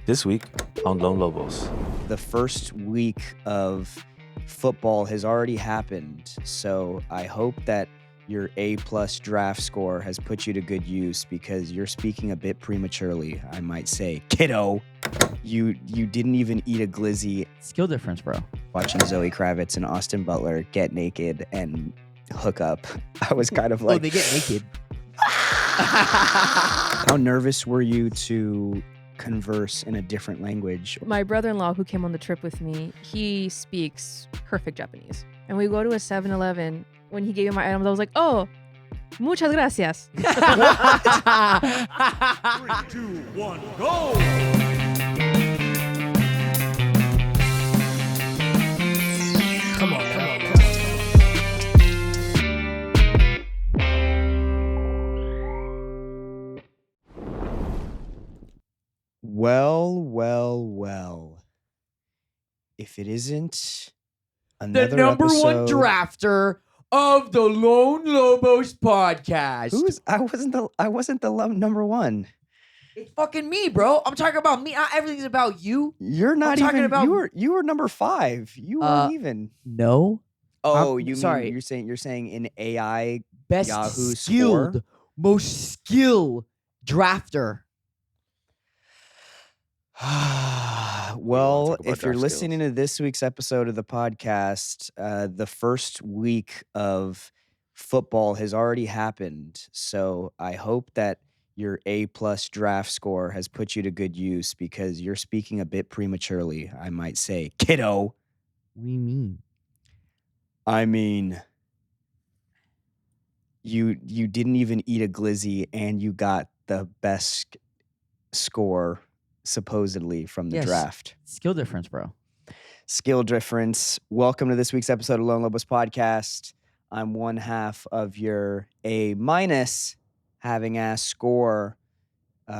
This week on Lone Lobos. The first week of football has already happened, so I hope that your A-plus draft score has put you to good use because you're speaking a bit prematurely, I might say. Kiddo, you didn't even eat a glizzy Skill difference, bro. watching Zoe Kravitz and Austin Butler get naked and hook up. I was kind of like... Oh, they get naked. How nervous were you to converse in a different language? My brother-in-law who came on the trip with me, he speaks perfect Japanese. And we go to a 7-Eleven. When he gave me my items, I was like, oh, muchas gracias. 3, 2, 1, go! Come on. Well. If it isn't The another number one episode... drafter of the Lone Lobos podcast. I wasn't the number one. It's fucking me, bro. I'm talking about me. Everything's about you. You're not talking even. about- You were number 5. You weren't even. No. Oh, I'm you sorry. mean you're saying in AI Best Yahoo skilled, score? most skilled drafter. Well, talk about if you're draft listening skills. to this week's episode of the podcast, the first week of football has already happened. So I hope that your A-plus draft score has put you to good use because you're speaking a bit prematurely, I might say. Kiddo. What do you mean? I mean, you didn't even eat a glizzy and you got the best score supposedly from the Yes. draft. Skill difference, bro. Skill difference. Welcome to this week's episode of Lone Lobos Podcast. I'm one half of your A- having ass score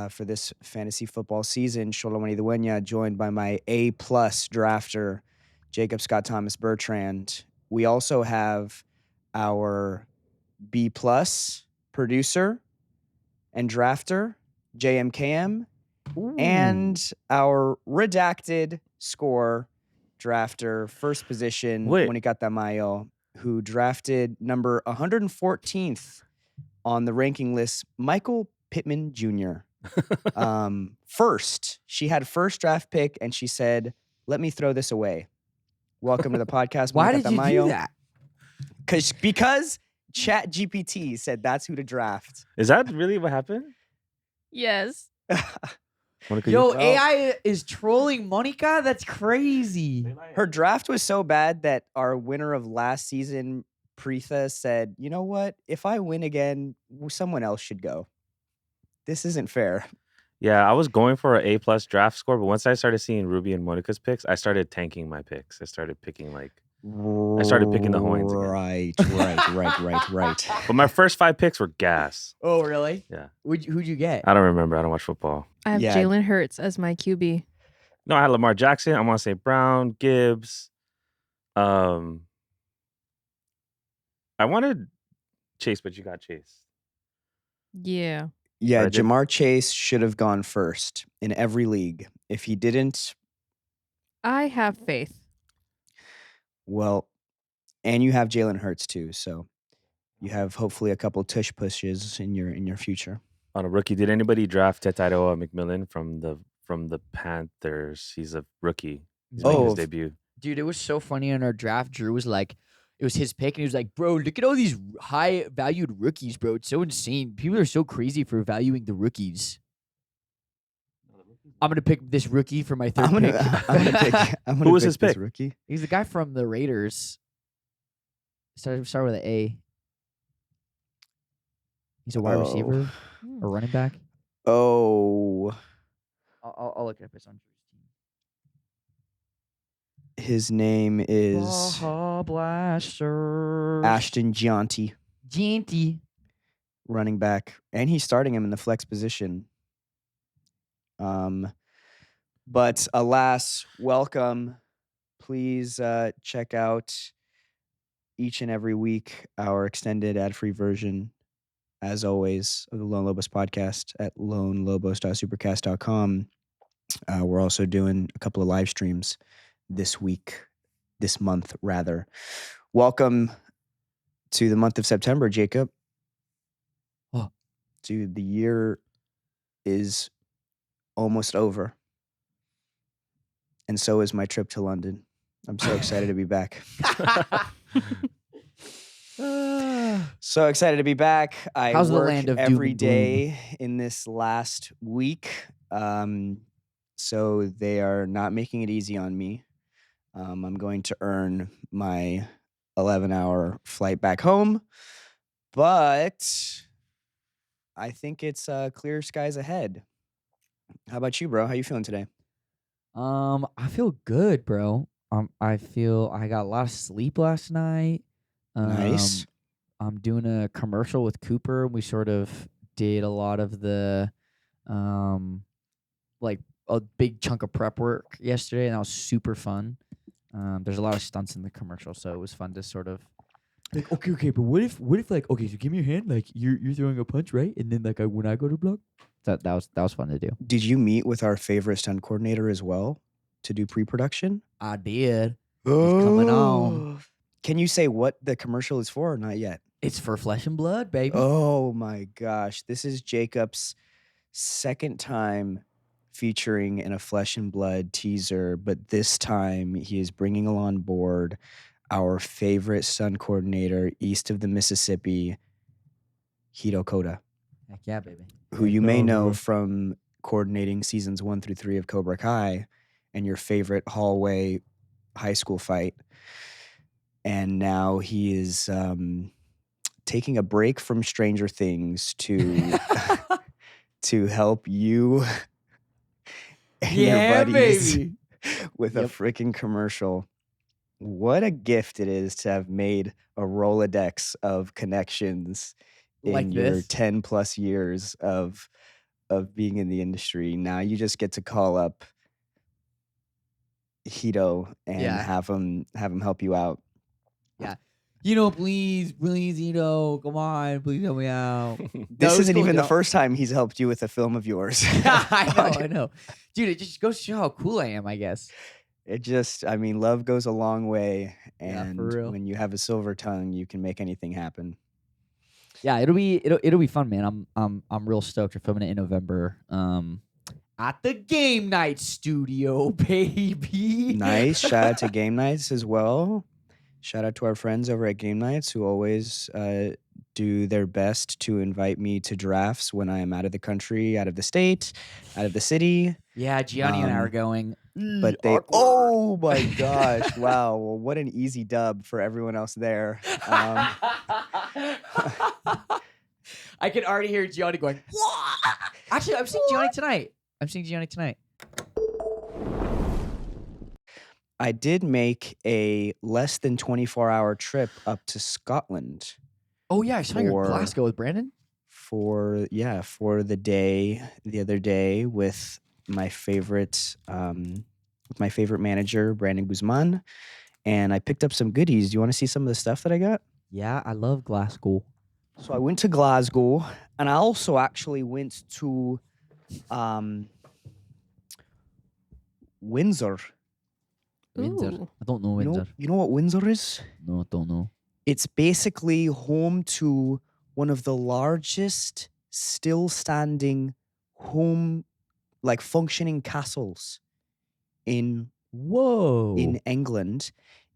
for this fantasy football season, Xolo Maridueña, joined by my A+ drafter, Jacob Scott Bertrand. We also have our B+ producer and drafter, JMKM, and our redacted score drafter, first position, Wait. Monica Tamayo, who drafted number 114th on the ranking list, Michael Pittman Jr. First. She had first draft pick, and she said, let me throw this away. Welcome to the podcast, Why Monica did you Tamayo. do that? Because ChatGPT said that's who to draft. Is that really what happened? Yes. Monica, Yo, Well- AI is trolling Monica? That's crazy. Her draft was so bad that our winner of last season, Preetha, said, you know what? If I win again, someone else should go. This isn't fair. Yeah, I was going for an A+ draft score, but once I started seeing Ruby and Monica's picks, I started tanking my picks. I started picking started picking the Hawaiians again. Right. But my first 5 picks were gas. Oh, really? Yeah. Who'd you get? I don't remember. I don't watch football. I have Yeah. Jalen Hurts as my QB. No, I had Lamar Jackson. I want to say Brown, Gibbs. I wanted Chase, but you got Chase. Yeah. Yeah, But I did- Jamar Chase should have gone first in every league. If he didn't, I have faith. well, and you have Jalen Hurts too, so you have hopefully a couple tush pushes in your future. On a rookie, did anybody draft Tetairoa McMillan from the Panthers? He's a rookie. He's making his Oh. debut. Dude, it was so funny in our draft. Drew was like, it was his pick, and he was like, bro, look at all these high valued rookies, bro. It's so insane. People are so crazy for valuing the rookies. I'm gonna pick this rookie for my 3rd pick. I'm gonna Who was pick his this pick? rookie. He's the guy from the Raiders. Start with an A. He's a wide receiver or running back. Oh, I'll look it up. It's on Drew's team. his name is Baja Blasters. Ashton Gianti, Gianti. running back, and he's starting him in the flex position. But alas, welcome. Please check out each and every week our extended ad-free version, as always, of the Lone Lobos podcast at lonelobos.supercast.com. We're also doing a couple of live streams this month rather. Welcome to the month of September, Jacob. Oh. Dude, the year is almost over. And so is my trip to London. I'm so excited to be back. So excited to be back. I How's the work land of doom every and gloom? day in this last week. So they are not making it easy on me. I'm going to earn my 11-hour flight back home, but I think it's clear skies ahead. How about you, bro? How you feeling today? I feel good, bro. I feel I got a lot of sleep last night. Nice. I'm doing a commercial with Cooper. We sort of did a lot of the, like a big chunk of prep work yesterday, and that was super fun. There's a lot of stunts in the commercial, so it was fun to sort of like, okay, but what if like, okay, so give me your hand, like you're throwing a punch, right? And then like when I go to block, that was fun to do. Did you meet with our favorite stunt coordinator as well to do pre-production? I did. coming on. Can you say what the commercial is for or not yet? It's for Flesh and Blood, baby. Oh my gosh. This is Jacob's second time featuring in a Flesh and Blood teaser, but this time he is bringing on board our favorite stunt coordinator east of the Mississippi, Hito Koda, Heck yeah, baby. who you may know from coordinating seasons 1 through 3 of Cobra Kai and your favorite hallway high school fight. And now he is taking a break from Stranger Things to to help you and your buddies baby. with a freaking commercial. What a gift it is to have made a Rolodex of connections Like in your this. 10 plus years of being in the industry. Now you just get to call up Hito and Yeah. have him help you out. Please, come on, please help me out. This it's isn't cool, even the no. first time he's helped you with a film of yours. I know. Dude, it just goes to show how cool I am, I guess. It just, I mean, love goes a long way, Yeah, and for real. when you have a silver tongue, you can make anything happen. Yeah, it'll be fun, man. I'm real stoked. We're filming it in November. At the Game Night Studio, baby. Nice. Shout out to Game Nights as well. Shout out to our friends over at Game Nights who always do their best to invite me to drafts when I am out of the country, out of the state, out of the city. Yeah, Gianni and I are going. But they, awkward. oh my gosh, wow. Well, what an easy dub for everyone else there. I can already hear Gianni going, "Wah!" Actually, I'm seeing Gianni tonight. I did make a less than 24-hour trip up to Scotland Oh, yeah, I saw you in For- Glasgow with Brandon. for the other day with my favorite manager, Brandon Guzman, and I picked up some goodies. Do you want to see some of the stuff that I got? Yeah, I love Glasgow. So I went to Glasgow, and I also actually went to Windsor. Windsor. Ooh. I don't know You Windsor. know what Windsor is? No, I don't know. It's basically home to one of the largest still standing functioning castles in Whoa. England.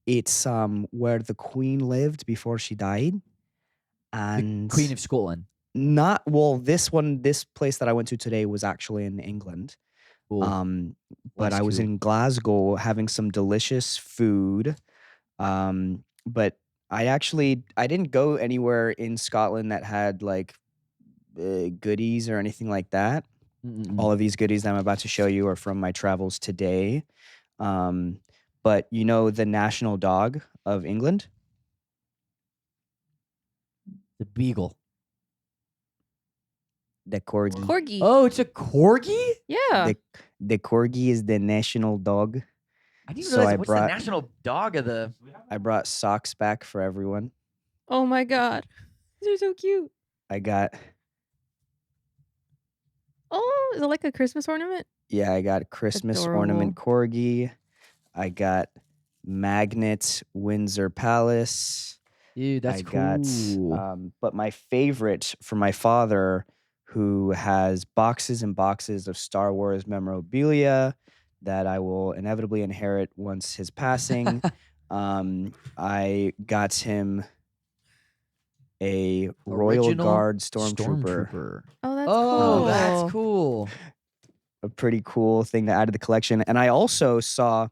It's where the Queen lived before she died. And Queen of Scotland. this place that I went to today was actually in England. Cool. But That's I was cool. in Glasgow having some delicious food. But I didn't go anywhere in Scotland that had like goodies or anything like that. Mm-mm. All of these goodies that I'm about to show you are from my travels today. But you know the national dog of England? The beagle. The corgi. Corgi. Oh, it's a corgi? Yeah. The corgi is the national dog. I didn't So realize I what's brought- the national dog of the. I brought socks back for everyone. Oh my god. They're so cute. I got Oh, is it like a Christmas ornament? Yeah, I got Christmas ornament corgi. I got magnet Windsor Palace. Dude, that's I cool. got, but my favorite for my father, who has boxes and boxes of Star Wars memorabilia that I will inevitably inherit once his passing. I got him a Royal Original Guard Stormtrooper. Oh, that's Oh, cool. that's cool. A pretty cool thing to add to the collection. And I also saw.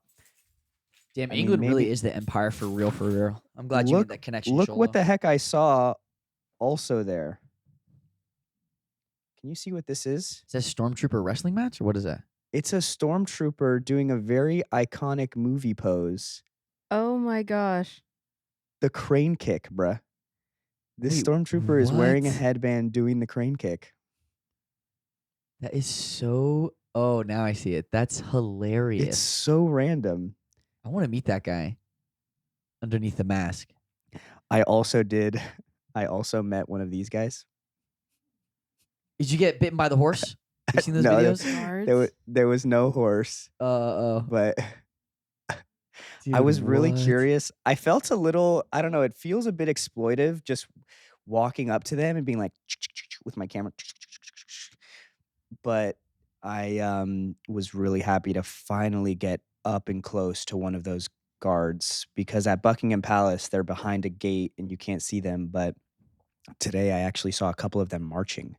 Damn, I mean, England really maybe- is the empire for real, for real. I'm glad you made that connection, Look Xolo. what the heck I saw also there. Can you see what this is? Is that Stormtrooper wrestling match, or what is that? It's a Stormtrooper doing a very iconic movie pose. Oh my gosh. The crane kick, bruh. This Wait, Stormtrooper is wearing a what? headband doing the crane kick. That is so... Oh, now I see it. That's hilarious. It's so random. I want to meet that guy underneath the mask. I also met one of these guys. Did you get bitten by the horse? You seen those No, videos? There was no horse, but I Dude, was really what? curious. I felt a little, I don't know, it feels a bit exploitive just walking up to them and being like with my camera. But I was really happy to finally get up and close to one of those guards, because at Buckingham Palace, they're behind a gate and you can't see them. But today I actually saw a couple of them marching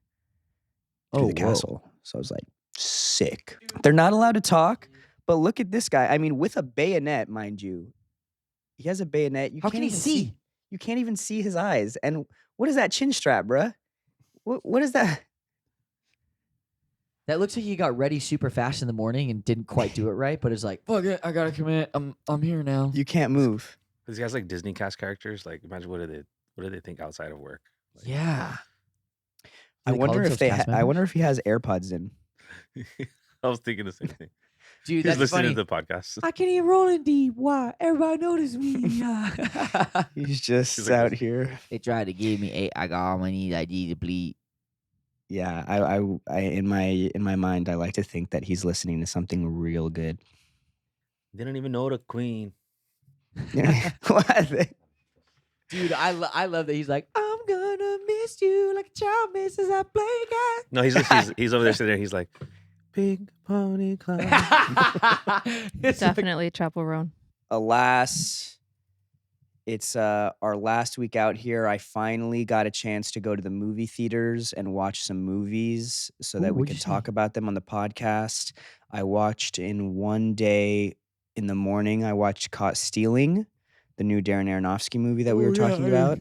through the castle. So I was like, sick. They're not allowed to talk, but look at this guy. I mean, with a bayonet, mind you. He has a bayonet. How can he see? You can't even see his eyes. And what is that chin strap, bruh? What is that? That looks like he got ready super fast in the morning and didn't quite do it right, but it's like, fuck it, I gotta commit. I'm here now. You can't move. These guys like Disney cast characters. Like, imagine what do they think outside of work? Like, Yeah. I wonder if I wonder if he has AirPods in. I was thinking the same thing. Dude, He's that's listening funny. to the podcast. I can't even roll in deep. Why? Everybody notice me. He's just He's like out this. here. They tried to give me 8. I got all my needs. I need to bleed. Yeah, I in my mind, I like to think that he's listening to something real good. Didn't even know the queen. What? Dude, I love that he's like, I'm gonna miss you like a child misses a playground. No, he's over there sitting there. He's like, Big Pony Club. It's like- Definitely Chaperone. Alas, it's our last week out here. I finally got a chance to go to the movie theaters and watch some movies so that Ooh, we what'd could you see? talk about them on the podcast. I watched in one day in the morning. I watched Caught Stealing, the new Darren Aronofsky movie that we were talking about,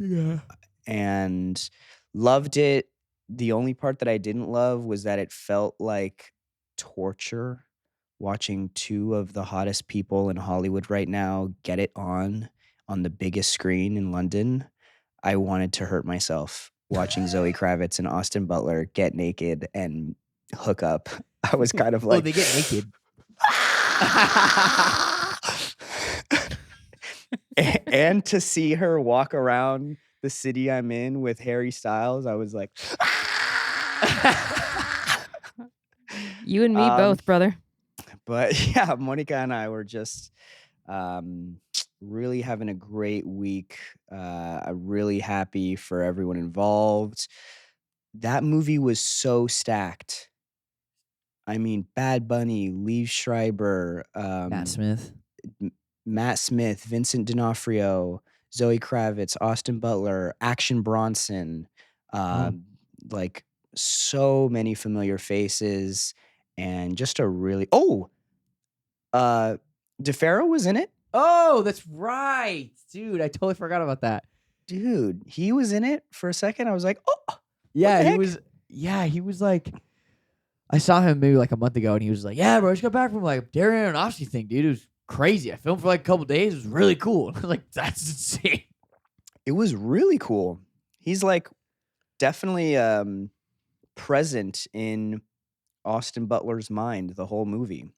and loved it. The only part that I didn't love was that it felt like torture watching two of the hottest people in Hollywood right now get it on the biggest screen in London. I wanted to hurt myself watching Zoe Kravitz and Austin Butler get naked and hook up. I was kind of like, Oh, they get naked. and to see her walk around the city I'm in with Harry Styles, I was like, You and me both, brother. But yeah, Monica and I were just really having a great week. I'm really happy for everyone involved. That movie was so stacked. I mean, Bad Bunny, Liev Schreiber, Matt Smith, Vincent D'Onofrio, Zoe Kravitz, Austin Butler, Action Bronson, like so many familiar faces, and just a really DeFaro was in it. Oh, that's right. Dude, I totally forgot about that. Dude, he was in it for a second. I was like, oh, Yeah, the he heck? was. Yeah, he was like. I saw him maybe like a month ago, and he was like, "Yeah, bro, I just got back from like Darren Aronofsky thing, dude. It was crazy. I filmed for like a couple days. It was really cool." I was like, "That's insane." it was really cool. He's like definitely present in Austin Butler's mind the whole movie.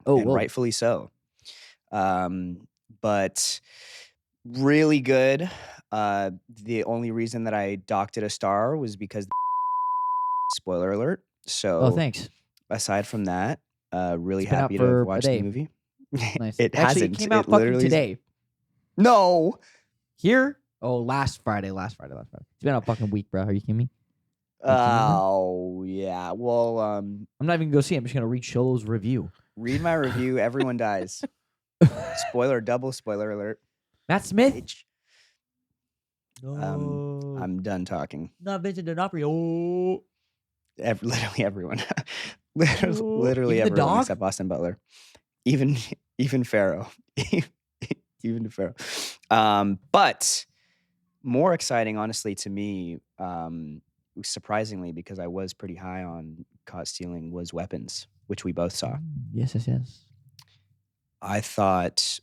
Oh, and rightfully so. But really good. The only reason that I docked it a star was because spoiler alert. So Oh, thanks. aside from that, really It's been out happy to for a have watched the day. movie. Nice. It Actually, hasn't. it came out It fucking literally- today. No. Here? Oh, last Friday. It's been a fucking week, bro. Are you kidding me? Oh yeah. Well, I'm not even gonna go see it. I'm just gonna read Xolo's review. read my review. Everyone dies. Double spoiler alert. Matt Smith. Bitch. I'm done talking. Not Vincent D'Onofrio. Literally everyone. literally Even the everyone dog? except Austin Butler. Even Pharaoh. Even Pharaoh. But more exciting, honestly, to me, surprisingly, because I was pretty high on caught stealing, was Weapons, which we both saw. Yes. I thought,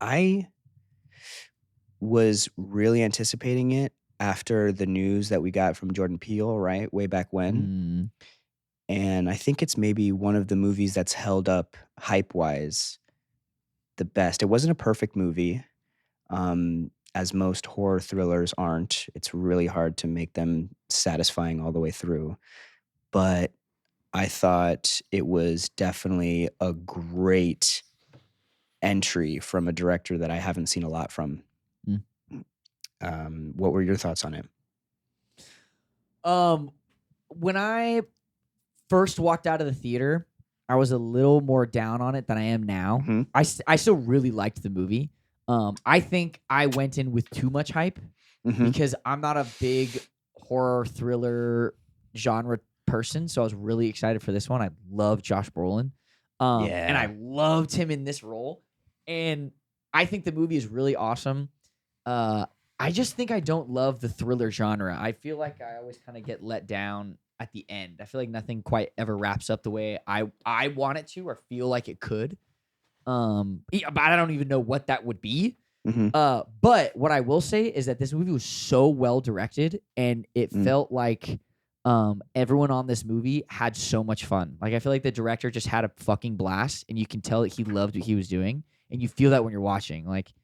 I was really anticipating it after the news that we got from Jordan Peele, right? Way back when. And I think it's maybe one of the movies that's held up hype-wise the best. It wasn't a perfect movie, as most horror thrillers aren't. It's really hard to make them satisfying all the way through. But I thought it was definitely a great entry from a director that I haven't seen a lot from. What were your thoughts on it? When I first walked out of the theater, I was a little more down on it than I am now. Mhm. I still really liked the movie. I think I went in with too much hype Mhm. because I'm not a big horror thriller genre person, so I was really excited for this one. I love Josh Brolin, and I loved him in this role, and I think the movie is really awesome. I just think I don't love the thriller genre. I feel like I always kind of get let down at the end. I feel like nothing quite ever wraps up the way I want it to or feel like it could. But I don't even know what that would be. Mhm. But what I will say is that this movie was so well directed, and it felt like everyone on this movie had so much fun. Like I feel like the director just had a fucking blast, and you can tell that he loved what he was doing, and you feel that when you're watching. Like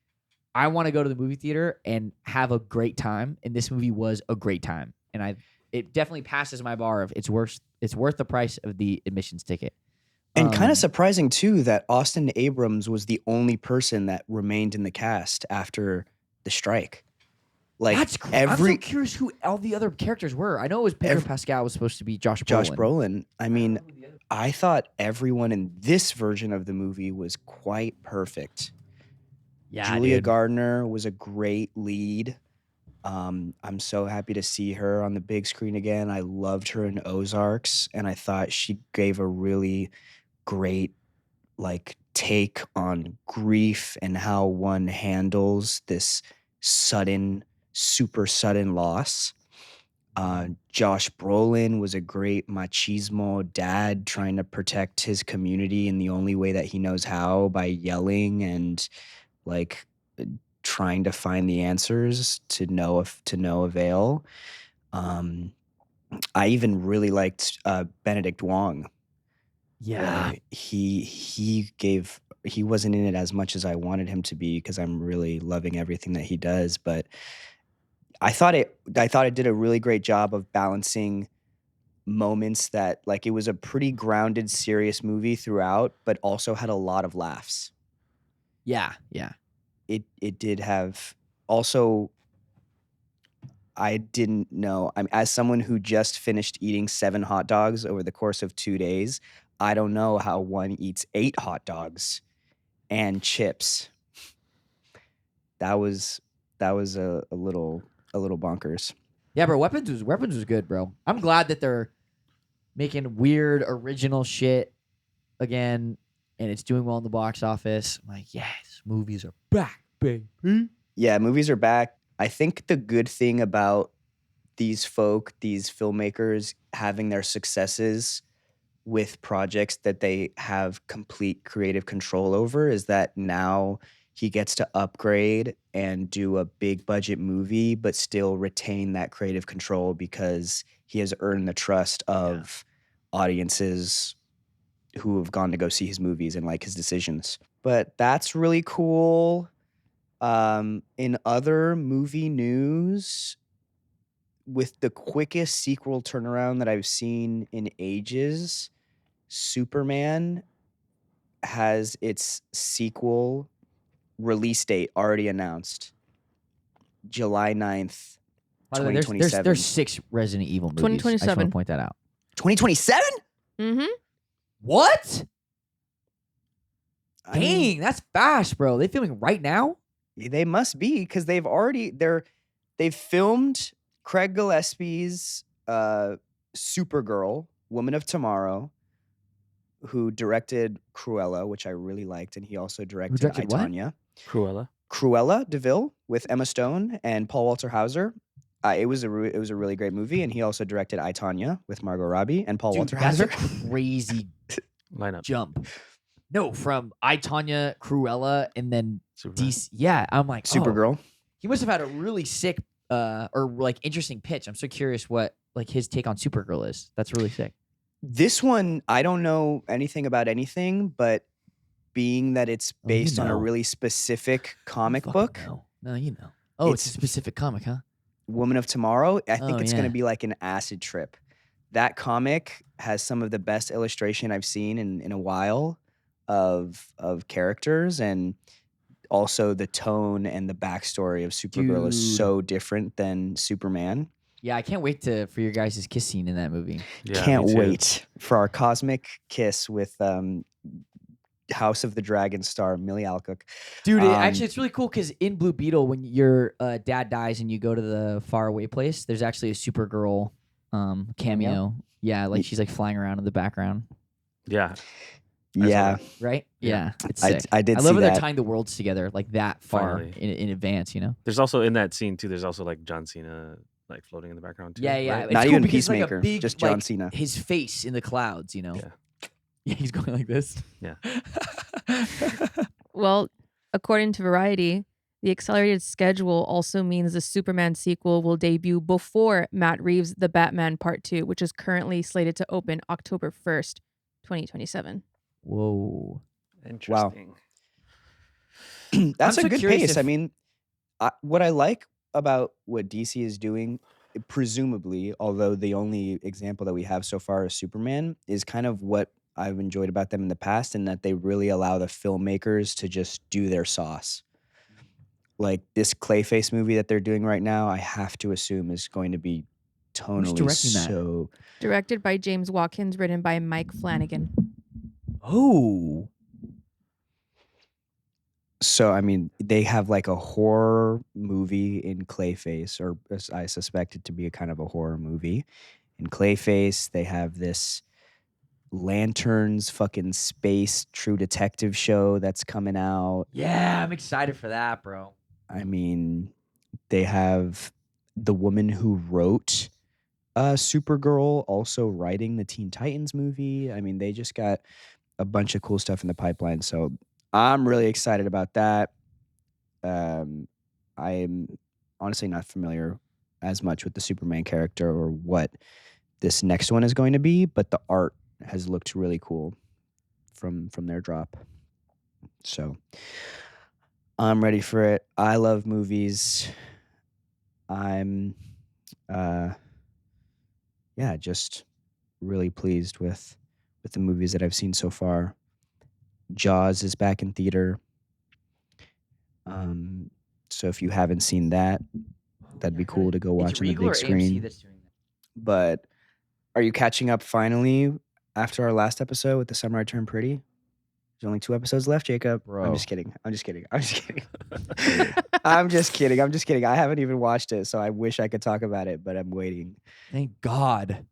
I want to go to the movie theater and have a great time, and this movie was a great time, and it definitely passes my bar of it's worth the price of the admissions ticket. And kind of surprising too that Austin Abrams was the only person that remained in the cast after the strike. Like That's I'm so curious who all the other characters were. I know it was Pedro Pascal was supposed to be Josh Brolin. I mean, I thought everyone in this version of the movie was quite perfect. Yeah, Julia Gardner was a great lead. I'm so happy to see her on the big screen again. I loved her in Ozarks, and I thought she gave a really great take on grief and how one handles this super sudden loss. Josh Brolin was a great machismo dad trying to protect his community in the only way that he knows how, by yelling and trying to find the answers to no avail. I even really liked Benedict Wong. Yeah. He wasn't in it as much as I wanted him to be because I'm really loving everything that he does, but I thought it did a really great job of balancing moments that it was a pretty grounded, serious movie throughout, but also had a lot of laughs. Yeah. It did have also. I didn't know. As someone who just finished eating 7 hot dogs over the course of 2 days, I don't know how one eats 8 hot dogs and chips. That was a little bonkers. Yeah, bro. Weapons was good, bro. I'm glad that they're making weird original shit again, and it's doing well in the box office. I'm like, yes, movies are back, baby. Yeah, movies are back. I think the good thing about these filmmakers having their successes with projects that they have complete creative control over is that now he gets to upgrade and do a big budget movie, but still retain that creative control because he has earned the trust of audiences who have gone to go see his movies and like his decisions. But that's really cool. In other movie news, with the quickest sequel turnaround that I've seen in ages, Superman has its sequel release date already announced. July 9th, By the way, 2027. there's 6 Resident Evil movies. I just want 2027. to point that out. 2027? Mm-hmm. What? I mean, Dang, that's fast, bro. They filming right now? they must be because they've filmed Craig Gillespie's Supergirl, Woman of Tomorrow, who directed Cruella, which I really liked, and he also directed directed what? Tanya. Cruella. Cruella de Vil with Emma Stone and Paul Walter Hauser. It was a really great movie, and he also directed I, Tanya with Margot Robbie and Paul Dude, Walter that's Hauser. a crazy Lineup. jump. No, from I, Tanya, Cruella, and then Superman. DC. Yeah, I'm like, oh, Supergirl. he must have had a really sick or like interesting pitch. I'm so curious what like his take on Supergirl is. That's really sick. This one, I don't know anything about anything, but being that it's Oh, you based on a know. really specific comic You fucking book, know. No, you know. Oh, it's a It's- specific comic, huh? Woman of Tomorrow, I think Oh, it's going yeah. to be like an acid trip. That comic has some of the best illustration I've seen in a while of characters, and also the tone and the backstory of Supergirl is Dude. so different than Superman. Yeah, I can't wait for your guys' kiss scene in that movie. Yeah, Can't me too. wait for our cosmic kiss with House of the Dragon star Millie Alcock. Dude, Um, actually, it's really cool because in Blue Beetle, when your dad dies and you go to the faraway place, there's actually a Supergirl cameo. Yeah, like Ye- she's like flying around in the background, Yeah. Yeah, right? Yeah. Yeah, it's sick. I did I see love how they're that. tying the worlds together like that far Finally. in advance, you know? There's also in that scene too. There's also like John Cena like floating in the background too. Yeah, yeah. right? It's Not cool even because it's like a Peacemaker, big, just John like, Cena. His face in the clouds, you know? Yeah. Yeah, he's going like this. Yeah. Well, according to Variety, the accelerated schedule also means the Superman sequel will debut before Matt Reeves' The Batman Part 2, which is currently slated to open October 1st, 2027. Whoa. Interesting. That's I'm a so good curious pace. I if- mean, what I like about what DC is doing, presumably, although the only example that we have so far is Superman, is kind of what I've enjoyed about them in the past, in that they really allow the filmmakers to just do their sauce. Like this Clayface movie that they're doing right now, I have to assume is going to be tonally directing that? so. Directed by James Watkins, written by Mike Flanagan. Oh. So I mean, they have like a horror movie in Clayface, or as I suspect it to be a kind of a horror movie in Clayface. They have this Lanterns fucking space True Detective show that's coming out. Yeah, I'm excited for that, bro. I mean, they have the woman who wrote Supergirl also writing the Teen Titans movie. I mean, they just got a bunch of cool stuff in the pipeline. So I'm really excited about that. I am honestly not familiar as much with the Superman character or what this next one is going to be, but the art has looked really cool from their drop. So I'm ready for it. I love movies. I'm just really pleased with the movies that I've seen so far. Jaws is back in theater. So if you haven't seen that, that'd be cool to go watch on the big screen. But are you catching up finally after our last episode with The Summer I Turned Pretty? There's only 2 episodes left, Jacob. Bro. I'm just kidding. I'm just kidding. I'm just kidding. I haven't even watched it, so I wish I could talk about it, but I'm waiting. Thank God.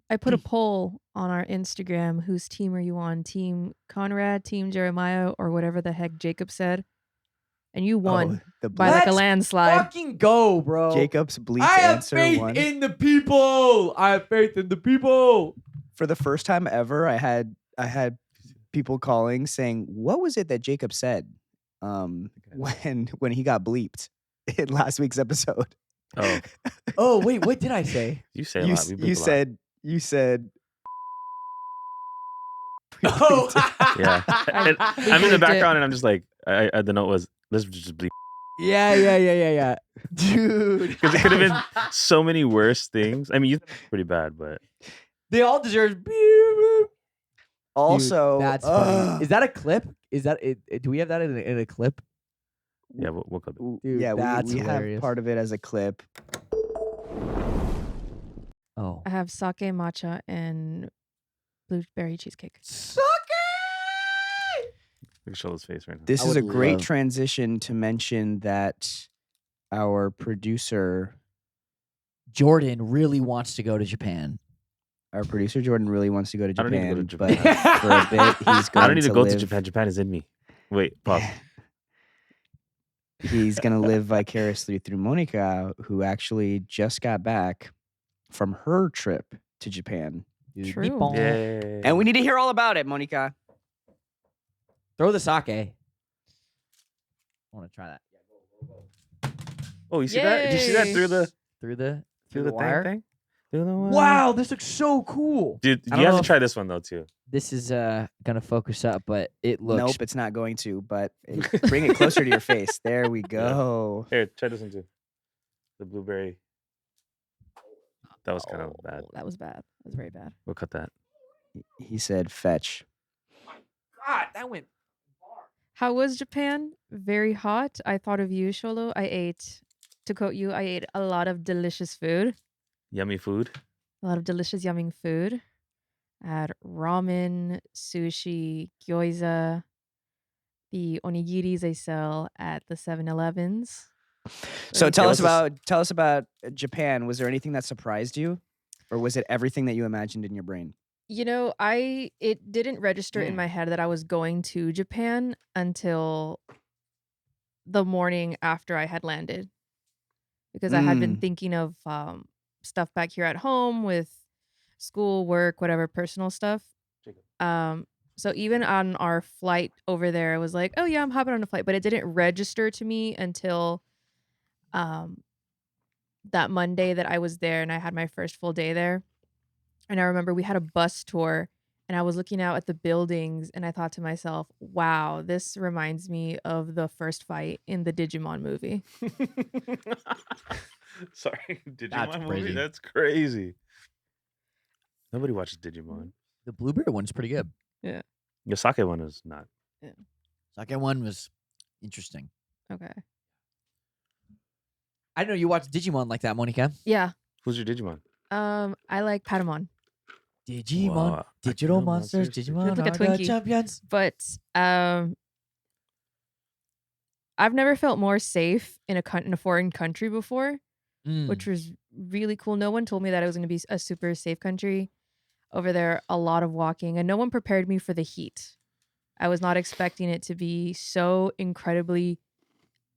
I put a poll on our Instagram. Whose team are you on? Team Conrad, Team Jeremiah, or whatever the heck Jacob said? And you won The by like a Let's landslide. Fucking go, bro. Jacob's bleep I have answer faith one. in the people. I have faith in the people. For the first time ever, I had people calling saying, "What was it that Jacob said when he got bleeped in last week's episode?" Oh, Oh, wait, what did I say? you say a You, lot. s- We bleep you a lot. said you said. Oh, Yeah. And I'm in the bleeped it. background and I'm just like, the note was, let's just bleep. Yeah. Dude. Because it could have been so many worse things. I mean, you pretty bad, but They all deserve. Also, Dude, that's funny. Is that a clip? Is that it? Do we have that in a clip? yeah, we'll clip it. Dude, yeah, that's we have hilarious. part of it as a clip. Oh. I have sake, matcha, and blueberry cheesecake. Suck Look at Xolo's face right now. This I is a would great love- transition to mention that our producer Jordan really wants to go to Japan. Jordan really wants to go to I don't need to go Japan, to Japan. but for a bit he's going I don't need to go to live- Japan. Japan is in me. Wait, pause. He's going to live vicariously through Monica, who actually just got back from her trip to Japan. Dude, True. Nippon. Yay. And we need to hear all about it, Monica. Throw the sake. I want to try that. Oh, you see that? Did you see that Yay. through the Through the wire? Thing? Through the wire? Wow, this looks so cool. Dude, I you don't have know to if- try this one though too. This is gonna focus up, but it looks. Nope, it's not going to, but bring it closer to your face. There we go. Here, try this one too. The blueberry. That was kind of bad. Oh, that was bad. That was very bad. We'll cut that. He said fetch. God, that went. How was Japan? Very hot. I thought of you, Xolo. To quote you, I ate a lot of delicious food. Yummy food. A lot of delicious, yummy food. I had ramen, sushi, gyoza, the onigiris they sell at the 7-Elevens. So Yeah, tell us what's about Japan. Was there anything that surprised you, or was it everything that you imagined in your brain? You know, it didn't register in my head that I was going to Japan until the morning after I had landed. Because I had been thinking of stuff back here at home with school, work, whatever, personal stuff. So even on our flight over there, I was like, oh yeah, I'm hopping on a flight. But it didn't register to me until that Monday that I was there and I had my first full day there. And I remember we had a bus tour and I was looking out at the buildings and I thought to myself, wow, this reminds me of the first fight in the Digimon movie. Sorry, Digimon That's movie? crazy. That's crazy. Nobody watches Digimon. The blueberry one's pretty good. The sake one is not. Second one was interesting. Okay. I didn't know you watched Digimon like that, Monica. Yeah. Who's your Digimon? I like Patamon. Digimon, Wow. digital monsters, Digimon It's like a are the Twinkie. champions. But I've never felt more safe in a foreign country before, which was really cool. No one told me that it was going to be a super safe country. Over there, a lot of walking, and no one prepared me for the heat. I was not expecting it to be so incredibly,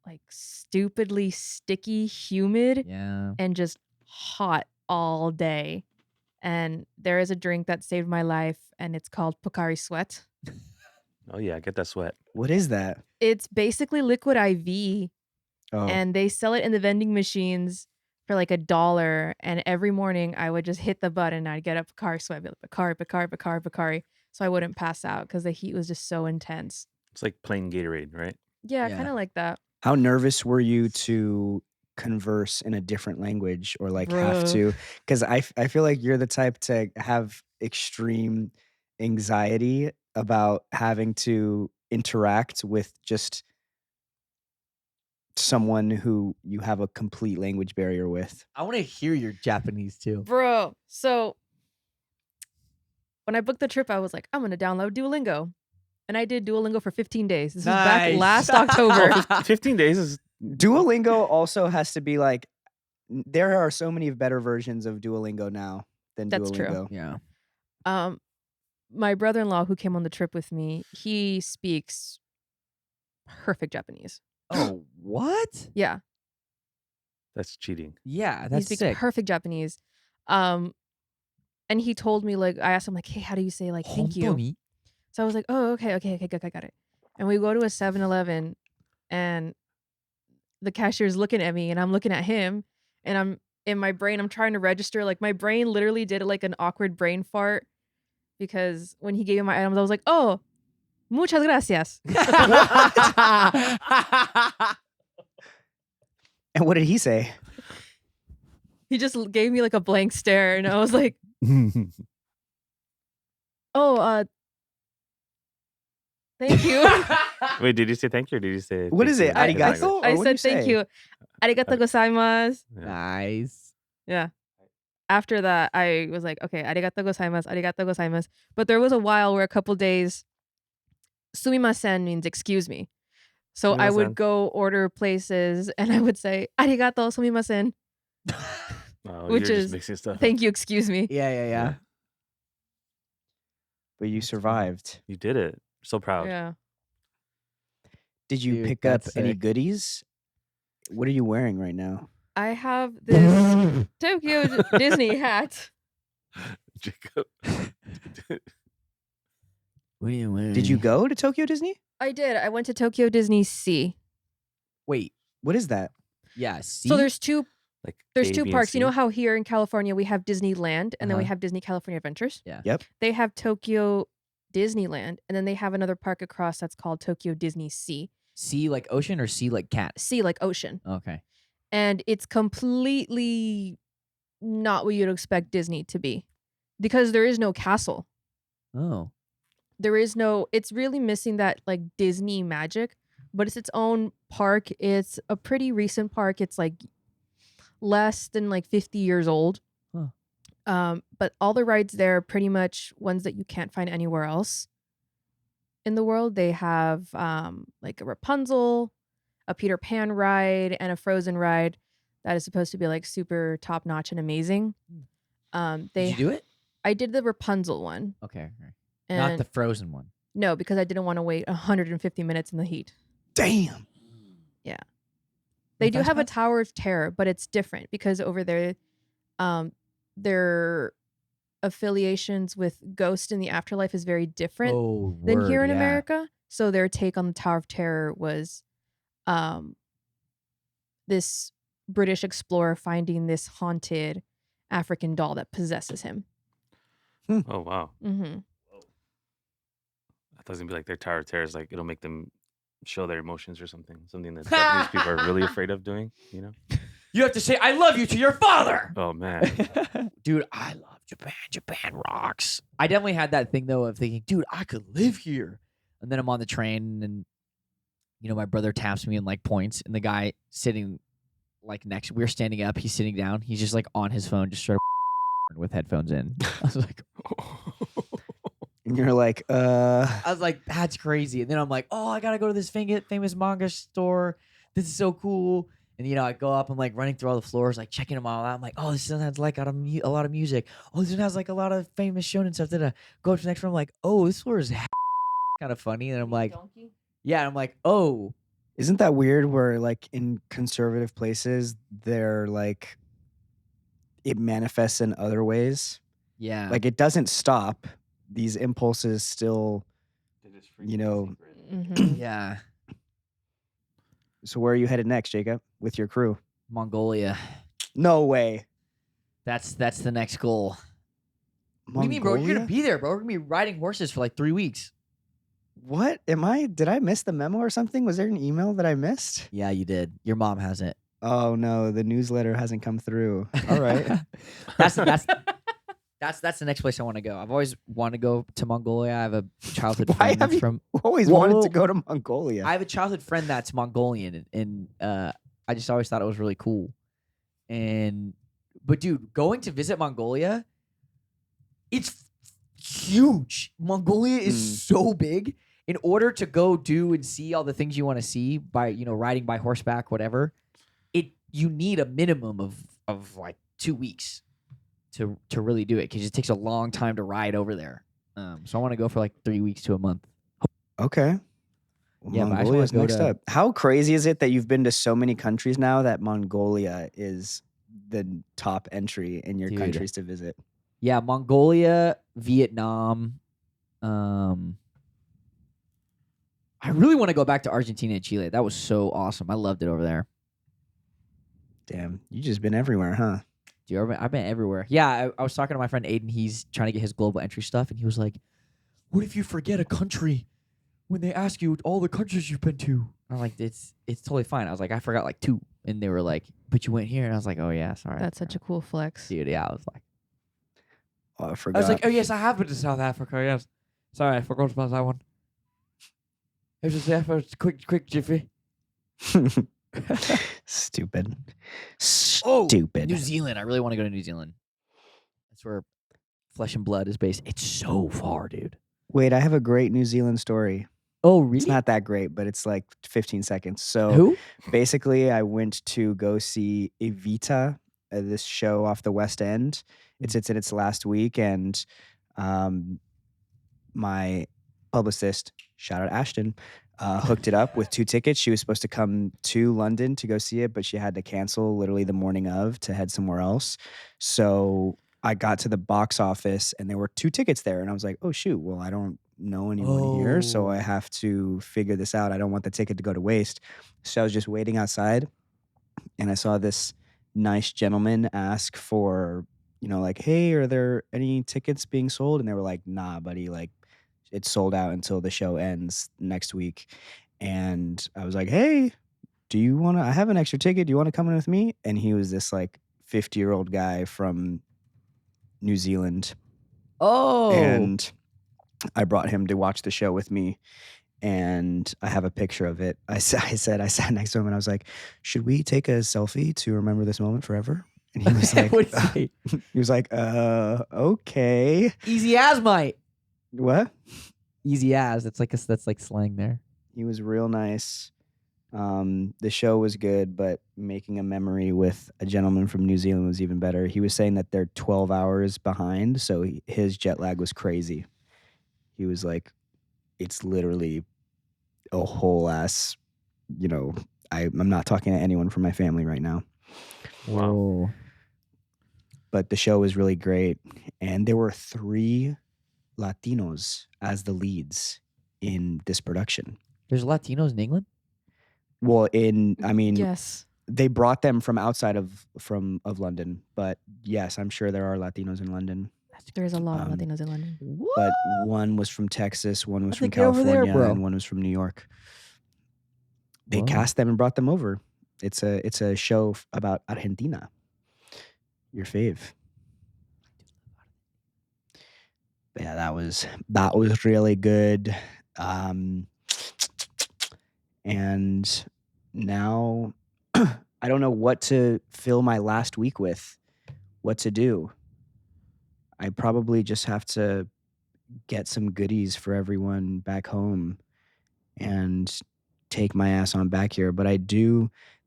like, stupidly sticky, humid, Yeah. and just hot all day. And there is a drink that saved my life, and it's called Pocari Sweat. Oh yeah, get that sweat. What is that? It's basically liquid IV, Oh, and they sell it in the vending machines for like $1. And every morning I would just hit the button. I'd get a Pocari Sweat, be like, Pocari, so I wouldn't pass out because the heat was just so intense. It's like plain Gatorade, right? Yeah, Yeah. kind of like that. how nervous were you to converse in a different language or like have Bruh. to? Because I feel like you're the type to have extreme anxiety about having to interact with just someone who you have a complete language barrier with. I want to hear your Japanese too. Bro, so when I booked the trip, I was like, I'm going to download Duolingo. And I did Duolingo for 15 days. This was back Nice. last October. 15 days is Duolingo also has to be like, there are so many better versions of Duolingo now than That's true. Duolingo. Yeah. My brother-in-law who came on the trip with me, he speaks perfect Japanese. Oh, what? Yeah. that's cheating. Yeah, He that's speaks sick. perfect Japanese. And he told me, like, I asked him, like, hey, how do you say, like, thank you? Hontoni? So I was like, oh, okay, good, I got it. And we go to a 7-Eleven, and the cashier's looking at me, and I'm looking at him, and I'm in my brain, I'm trying to register. Like, my brain literally did like an awkward brain fart because when he gave me my items, I was like, oh, muchas gracias. And what did he say? He just gave me like a blank stare, and I was like, "Oh, thank you." Wait, did you say thank you or did you say What thank is you it? in Arigato? language? Or I what did said thank say? you. Arigato gozaimasu. Yeah. Nice. Yeah. After that, I was like, okay, arigato gozaimasu. But there was a while where a couple days, sumimasen means excuse me. So I would Sumimasen. go order places and I would say, arigato sumimasen, Oh, which you're just is mixing stuff up. thank you, excuse me. Yeah. But you survived. You did it. So proud. Yeah. Did you Dude, pick up that's any sick. goodies? What are you wearing right now? I have this Tokyo Disney hat. Jacob. What are you wearing? Did you go to Tokyo Disney? I did. I went to Tokyo Disney Sea. Wait. What is that? Yeah. See? So there's two Like There's A, two B, and parks. You know C? how here in California we have Disneyland and then we Uh-huh. have Disney California Adventures? Yeah. Yep. They have Tokyo Disneyland and then they have another park across that's called Tokyo Disney Sea. Sea like ocean or sea like cat? Sea like ocean. Okay. And it's completely not what you'd expect Disney to be because there is no castle. Oh. There is no, it's really missing that like Disney magic, but it's its own park. It's a pretty recent park. It's like less than like 50 years old. Huh. But all the rides there are pretty much ones that you can't find anywhere else in the world. They have like a Rapunzel, a Peter Pan ride, and a Frozen ride that is supposed to be like super top notch and amazing. Did They you do it? I did the Rapunzel one. Okay. And Not the frozen one. no, because I didn't want to wait 150 minutes in the heat. Damn. They No do fast have a pass? Tower of Terror, but it's different because over there, their affiliations with Ghost in the Afterlife is very different Oh, than here in yeah. America. So their take on the Tower of Terror was this British explorer finding this haunted African doll that possesses him. Oh wow. Mm-hmm. I thought it was gonna be like their Tower of Terror is like it'll make them show their emotions or something. Something that Japanese people are really afraid of doing, you know? You have to say "I love you" to your father. Oh man. Dude, I love Japan. Japan rocks. I definitely had that thing though of thinking, dude, I could live here. And then I'm on the train and my brother taps me and like points and the guy sitting like next, we're standing up, he's sitting down, he's just like on his phone, just sort of with headphones in. I was like, And you're like, that's crazy. And then I'm like, oh, I gotta go to this famous manga store. This is so cool. And I go up, I'm like running through all the floors, like checking them all out. I'm like, oh, this one has like a lot of music. Oh, this one has like a lot of famous shonen stuff. Then I go up to the next one, I'm like, oh, this floor is kind of funny. And I'm like, yeah, and I'm like, oh, isn't that weird where like in conservative places, they're like, it manifests in other ways? yeah. Like it doesn't stop. These impulses still, Mm-hmm. yeah, so where are you headed next, Jacob, with your crew? Mongolia. No way. That's the next goal. What do you mean, bro? You're gonna Mongolia? be there, bro. We're gonna be riding horses for like 3 weeks. What did I miss the memo or something? Was there an email that I missed? Yeah, you did. Your mom has it. Oh no, the newsletter hasn't come through. All right. That's the next place I want to go. I've always wanted to go to Mongolia. I have a childhood Why friend have that's you from. always Well, wanted to go to Mongolia? I have a childhood friend that's Mongolian, and I just always thought it was really cool. But dude, going to visit Mongolia, it's huge. Mongolia is so big. In order to go do and see all the things you want to see by riding by horseback, whatever, you need a minimum of like 2 weeks to really do it because it takes a long time to ride over there. So I want to go for like 3 weeks to a month. Okay. Well, Yeah, but I just wanna Mongolia's go next to- up. How crazy is it that you've been to so many countries now that Mongolia is the top entry in your Dude. countries to visit? Yeah, Mongolia, Vietnam. I really want to go back to Argentina and Chile. That was so awesome. I loved it over there. Damn, you just been everywhere, huh? Dude, I've been everywhere. Yeah, I was talking to my friend Aiden. He's trying to get his global entry stuff, and he was like, "What if you forget a country when they ask you all the countries you've been to?" I'm like, it's totally fine. I was like, I forgot like 2, and they were like, but you went here, and I was like, oh yeah, sorry. That's such a cool flex. dude. Yeah, I was like, Oh, I forgot. I was like, oh yes, I have been to South Africa. Yes, sorry, I forgot about that one. It was just there for a quick jiffy. Stupid. Oh, Stupid. New Zealand. I really want to go to New Zealand. That's where Flesh and Blood is based. It's so far, dude. Wait, I have a great New Zealand story. Oh, really? It's not that great, but it's like 15 seconds. So Who? basically, I went to go see Evita, this show off the West End. It's in its last week, and my publicist, shout out Ashton, hooked it up with 2 tickets. She was supposed to come to London to go see it, but she had to cancel literally the morning of to head somewhere else. So I got to the box office, and there were 2 tickets there, and I was like, oh shoot, well, I don't know anyone here, so I have to figure this out. I don't want the ticket to go to waste. So I was just waiting outside, and I saw this nice gentleman ask for, like, hey, are there any tickets being sold? And they were like, nah, buddy, like, it's sold out until the show ends next week. And I was like, hey, I have an extra ticket. Do you want to come in with me? And he was this like 50-year-old guy from New Zealand. Oh. And I brought him to watch the show with me, and I have a picture of it. I said, I sat next to him, and I was like, should we take a selfie to remember this moment forever? And he was like, What did he say? he was like, okay. Easy as, mate. What? Easy as. That's like slang there. He was real nice. The show was good, but making a memory with a gentleman from New Zealand was even better. He was saying that they're 12 hours behind, so his jet lag was crazy. He was like, it's literally a whole ass, I'm not talking to anyone from my family right now. Wow. But the show was really great. And there were 3 Latinos as the leads in this production. There's Latinos in England? Well, Yes. they brought them from outside of London. But yes, I'm sure there are Latinos in London. There's a lot of Latinos in London. But one was from Texas, one was from think they're over there, California, bro. and one was from New York. They Whoa. cast them and brought them over. It's a show about Argentina. Your fave. But yeah, that was really good. And now I don't know what to fill my last week with, what to do. I probably just have to get some goodies for everyone back home and take my ass on back here. But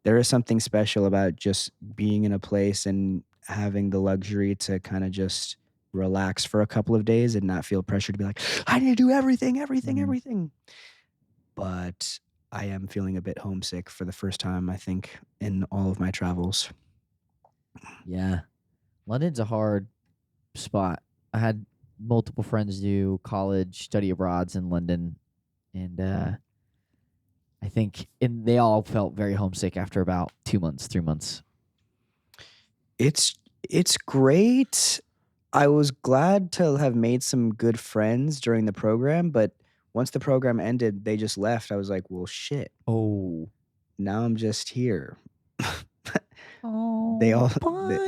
there is something special about just being in a place and having the luxury to kind of just relax for a couple of days and not feel pressure to be like, I need to do everything. But I am feeling a bit homesick for the first time, I think, in all of my travels. Yeah. London's a hard spot. I had multiple friends do college study abroads in London, and I think they all felt very homesick after about 2 months, 3 months. It's great. I was glad to have made some good friends during the program, but once the program ended, they just left. I was like, well, shit. Oh. Now I'm just here. Oh, They all- by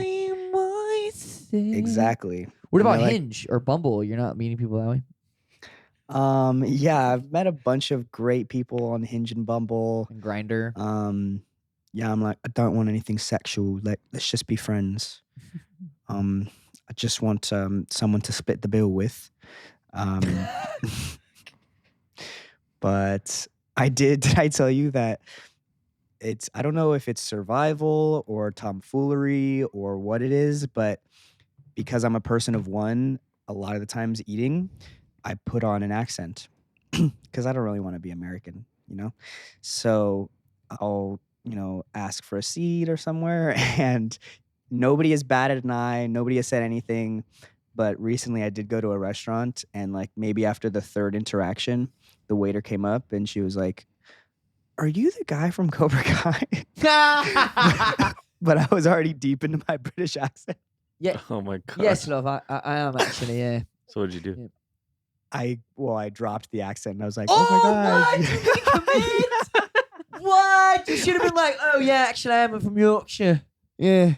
myself. Exactly. What And about they're like- Hinge or Bumble? You're not meeting people that way? Yeah, I've met a bunch of great people on Hinge and Bumble. And Grindr? Yeah, I'm like, I don't want anything sexual. Let's just be friends. I just want someone to split the bill with. But did I tell you that I don't know if it's survival or tomfoolery or what it is, but because I'm a person of one, a lot of the times eating, I put on an accent because I don't really want to be American, So I'll, ask for a seat or somewhere, and nobody has batted an eye. Nobody has said anything. But recently I did go to a restaurant, and like maybe after the 3rd interaction, the waiter came up and she was like, are you the guy from Cobra Kai? But I was already deep into my British accent. Yeah. Oh my god. Yes, love. I am actually, yeah. So what'd you do? I dropped the accent and I was like, oh my god. What? You should have been like, oh yeah, actually, I'm from Yorkshire. Yeah.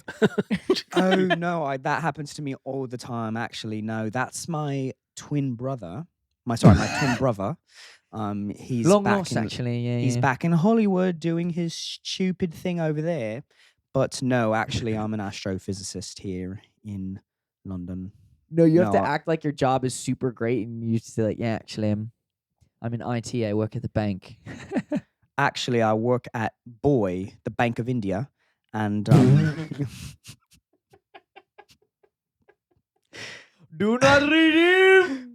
Oh no, that happens to me all the time. Actually, no, that's my twin brother. My twin brother. He's Long back lost, in, actually. Yeah, he's yeah. back in Hollywood doing his stupid thing over there. But no, actually, I'm an astrophysicist here in London. No, you have No, to act like your job is super great, and you say like, yeah, actually, I'm in IT. I work at the bank. Actually, I work at the Bank of India, and Do not redeem.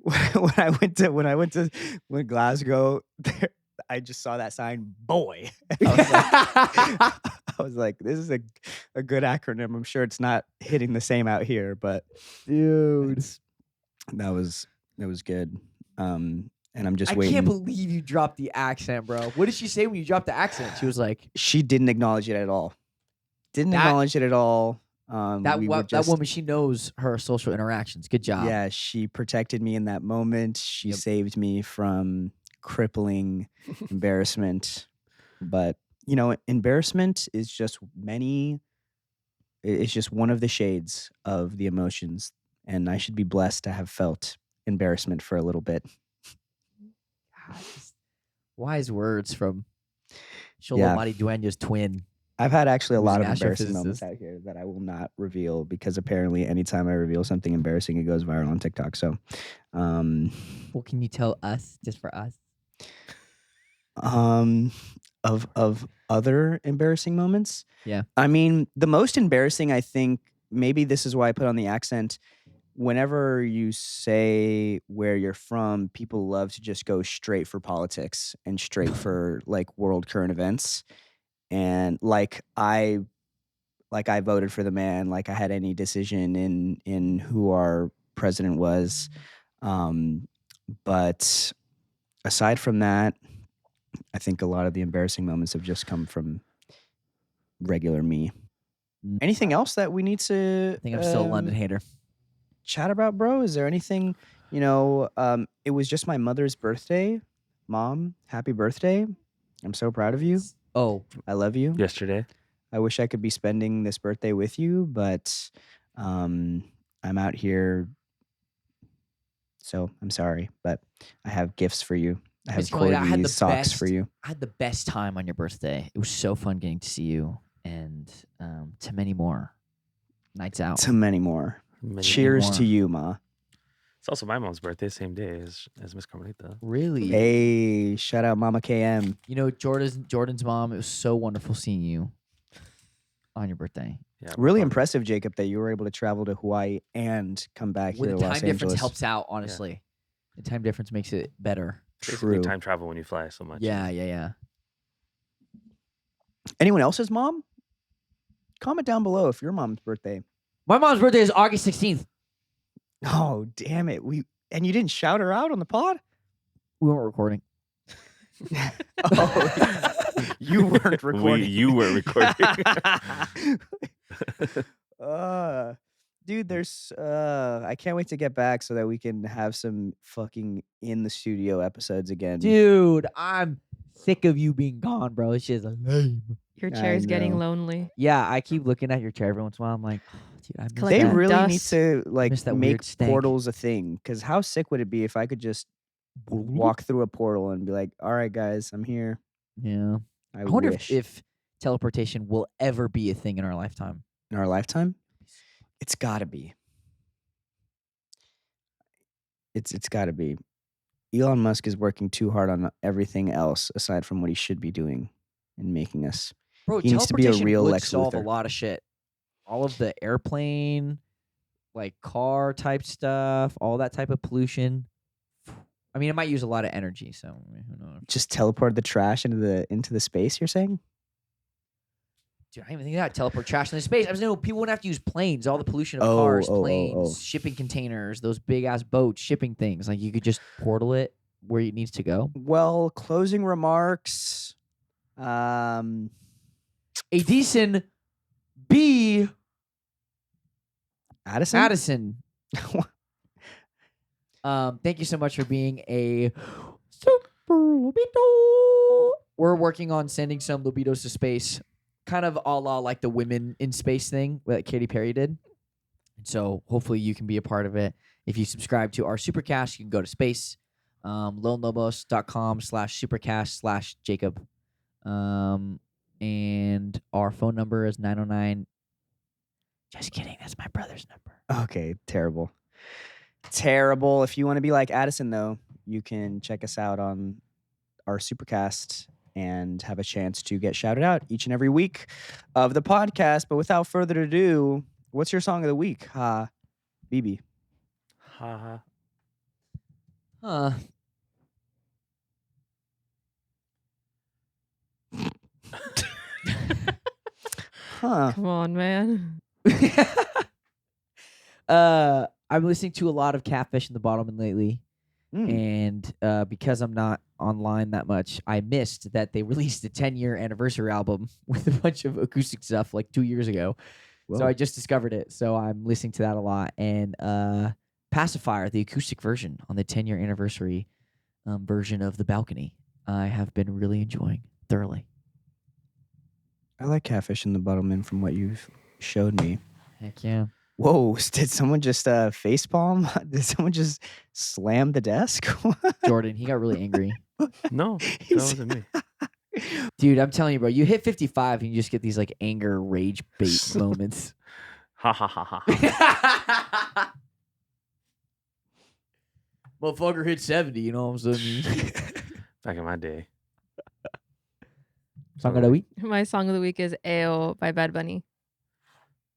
when Glasgow, I just saw that sign, boy. I was like, this is a good acronym. I'm sure it's not hitting the same out here, but Dude, that was good. And I'm just I waiting. can't believe you dropped the accent, bro. What did she say when you dropped the accent? She was like, She didn't acknowledge it at all. Acknowledge it at all. that woman, she knows her social interactions. Good job. Yeah, she protected me in that moment. She saved me from crippling embarrassment. But, embarrassment is just it's just one of the shades of the emotions. And I should be blessed to have felt embarrassment for a little bit. God, just wise words from Xolo Yeah. Maridueña's twin. I've had actually a Who's lot an of embarrassing moments astrophysicist. out here that I will not reveal because apparently anytime I reveal something embarrassing, it goes viral on TikTok. So, What can you tell us, just for us? of other embarrassing moments. Yeah. I mean, the most embarrassing, I think, maybe this is why I put on the accent. Whenever you say where you're from, people love to just go straight for politics and straight for like world current events. And like I voted for the man, like I had any decision in who our president was. But aside from that, I think a lot of the embarrassing moments have just come from regular me. Anything else that we need to I think I'm still a London hater. chat about, bro? Is there anything, it was just my mother's birthday. Mom, happy birthday. I'm so proud of you. Oh, I love you. Yesterday. I wish I could be spending this birthday with you, but I'm out here. So I'm sorry, but I have gifts for you. I have Miss Corley, I had the corgis socks best- for you. I had the best time on your birthday. It was so fun getting to see you, and to many more nights out. To many more. Many Cheers more. to you, Ma. It's also my mom's birthday, same day as Miss Carmelita. Really? Hey, shout out Mama KM. You know, Jordan's mom, it was so wonderful seeing you on your birthday. Yeah, Really probably- impressive, Jacob, that you were able to travel to Hawaii and come back Well, here the to Los time difference Angeles. helps out, honestly. The time difference makes it better. Basically True. time travel when you fly so much. Yeah. Anyone else's mom? Comment down below if your mom's birthday. My mom's birthday is August 16th. Oh, damn it. And you didn't shout her out on the pod? We weren't recording. Oh, you weren't recording. You were recording. Dude, there's I can't wait to get back so that we can have some fucking in the studio episodes again. Dude, I'm sick of you being gone, bro. It's just lame. Your I chair's getting know. lonely. Yeah, I keep looking at your chair every once in a while. I'm like, oh, dude, I miss Collect They that. that really need dust. to like Miss that make weird stank. portals a thing. Because how sick would it be if I could just walk through a portal and be like, "All right, guys, I'm here." Yeah. I I wonder wish if teleportation will ever be a thing in our lifetime. in our lifetime, it's got to be. It's got to be. Elon Musk is working too hard on everything else aside from what he should be doing and making us. Bro, He needs to be a teleportation real would Lex solve Luthor. a lot of shit. All of the airplane, like car type stuff, all that type of pollution. I mean, it might use a lot of energy, so who knows? Just teleport the trash into the space. You're saying? Dude, I didn't even think of that. Teleport trash into space. I was saying, people wouldn't have to use planes. All the pollution of Oh, cars, oh, oh, planes, oh. shipping containers, those big ass boats, shipping things. Like you could just portal it where it needs to go. Well, closing remarks. A decent B. Addison. Addison. Thank you so much for being a super Lobito. we're working on sending some Lobitos to space, kind of a la like the women in space thing that Katy Perry did. So hopefully you can be a part of it. If you subscribe to our Supercast, you can go to space, lonelobos.com/supercast/Jacob. And our phone number is 909. Just kidding. That's my brother's number. Okay, terrible. Terrible. If you want to be like Addison, though, you can check us out on our Supercast and have a chance to get shouted out each and every week of the podcast. But without further ado, what's your song of the week? BB. Haha. Huh. Huh. Come on, man. I'm listening to a lot of Catfish in the Bottom lately. And because I'm not online that much, I missed that they released a 10-year anniversary album with a bunch of acoustic stuff like 2 years ago. Whoa. So I just discovered it. So I'm listening to that a lot. And Pacifier, the acoustic version on the 10-year anniversary version of The Balcony, I have been really enjoying thoroughly. I like Catfish in the Bottom from what you've showed me. Heck yeah. Whoa, did someone just facepalm? Did someone just slam the desk? Jordan, he got really angry. No, that wasn't me. Dude, I'm telling you, bro, you hit 55 and you just get these like anger, rage bait moments. Ha ha ha ha. Motherfucker hit 70, you know what I'm saying? Back in my day. Song of the week? My song of the week is AO by Bad Bunny.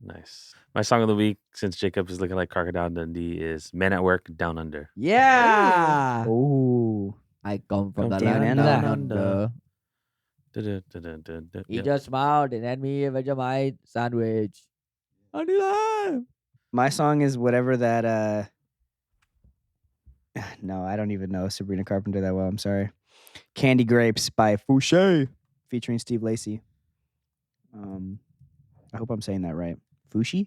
Nice. My song of the week, since Jacob is looking like Crocodile Dundee, is Men at Work Down Under. Yeah. Oh. I come from the down land under. down under. Da-da-da-da-da-da. He Yeah. just smiled and had me a Vegemite sandwich. My song is whatever that no, I don't even know Sabrina Carpenter that well. I'm sorry. Candy Grapes by Fouché, featuring Steve Lacy. I hope I'm saying that right. Fouché?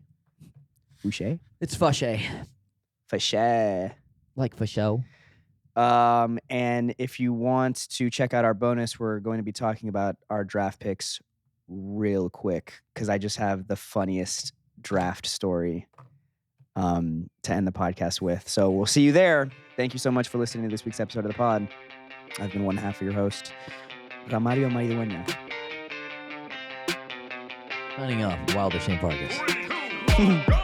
It's Fouché. Fouché. Like for show. And if you want to check out our bonus, we're going to be talking about our draft picks real quick because I just have the funniest draft story to end the podcast with. So we'll see you there. Thank you so much for listening to this week's episode of the pod. I've been one half of your host, Xolo Maridueña. Signing off, Wilder St. Vargas. 3, 2, 1, go!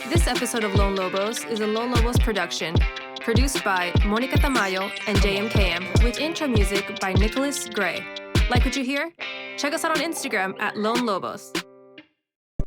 This episode of Lone Lobos is a Lone Lobos production, produced by Monica Tamayo and JMKM, with intro music by Nicholas Gray. Like what you hear? Check us out on Instagram at Lone Lobos.